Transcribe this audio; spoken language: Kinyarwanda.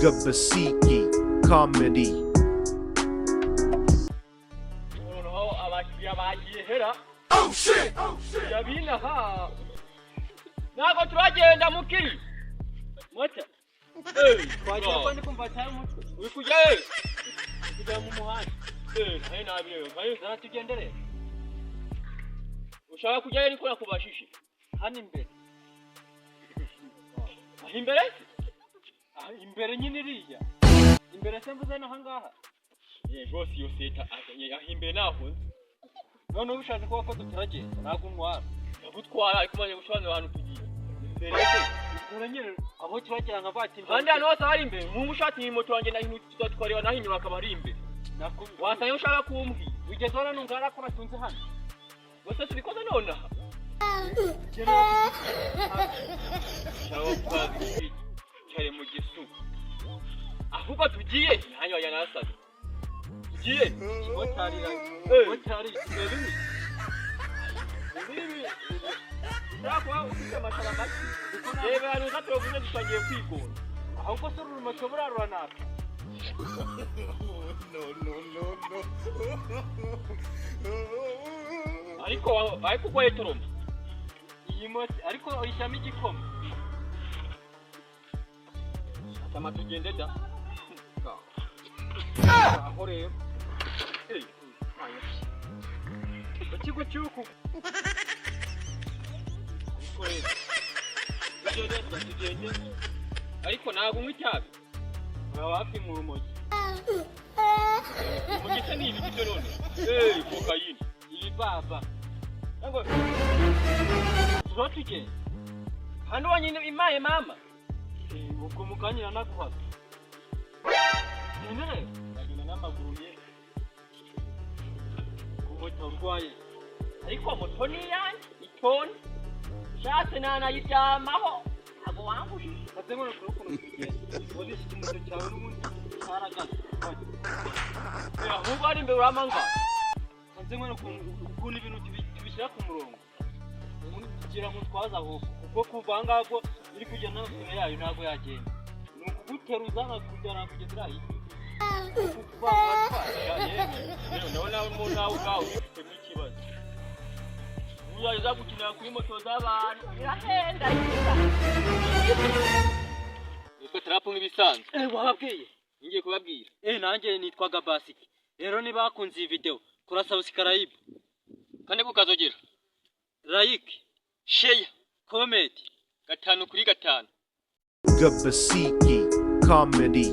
Gabasiki Comedy. Oh shit! Yabina ha. Nako turagenda mukiri. Mota. Kwaje kwandi kumva mutwe. Uri kujya kujya mu muhanda. Naye nabiyo. Bayo zaratugendere. Ushaka kujya ariko nakubashishe. Hano imbere. Imbere? Imbere nyine iriya. Imbere sembuze no hangaha. Rwose iyo seta imbere naho. None ubushaje ko tutaragenda nagumwara. Yagutwara ariko manye gushwana abantu tugiye. Imbere uranyere abo turagera nka bati. Kandi hano hose hari imbere. Mu mushati ni moto wanjye naho tutwariwa naho inyuma akaba ari imbere. Wasaye ushaka kumbwi. Ugeze hano nungara ko batunze hano. Wose tubikoze none aha. Chawo kwazi. Cyare mu gisu. Ahubwo tugiye hanywa yanasaze. Tugiye. Motarira. Motari. Bibi. Ndakwa ufite amashara make. Reba hano gatorovuze dutangiye kwigora. Ahubwo se uruma cyobora ruranaka. No. Ariko kwa etoroma. Iyi moti ariko ishami igikoma. Atama tugende da. Aho rero. Ikigo cyuku. Ariko nago nk'icyabi. Wapi mu rumogi. Umugi se ni ibiki byo none. Kokayini. Iyi baba. Ngo. Zotike. Hano wanyine imaye mama. Ubwo mukanyira naguhaza. Nene. Agina n'amaguru ye. Moto urwaye. Ariko moto ni yanjye itoni. Shate nana yitamaho. Abo wanguje. Katemwe no kurukuno kugenda. Wodi shimoto cyawe n'umuntu saragaza. Ahubwo ari imbere uramanga. Katemwe no ukunda ibintu tubishyira ku murongo. Umuntu kugira ngo twaza aho kuko kuvanga ngo iri kugenda n'asime yayo ntago yagenda. Nukuguteruza nakujyana kugeza aho. Ndabona umuntu nawe ubwawe ufite ikibazo. Uyaza gukinira kuri moto z'abantu irahenda yiza. Iko trapu nk'ibisanzwe. Wababwiye? Ngiye kubabwira. Nanjye nitwa Gabasiki. Rero niba bakunze iyi video kora subscribe. Kandi kukazogera. Like, share, comment. 5 kuri 5. Gabasiki Comedy.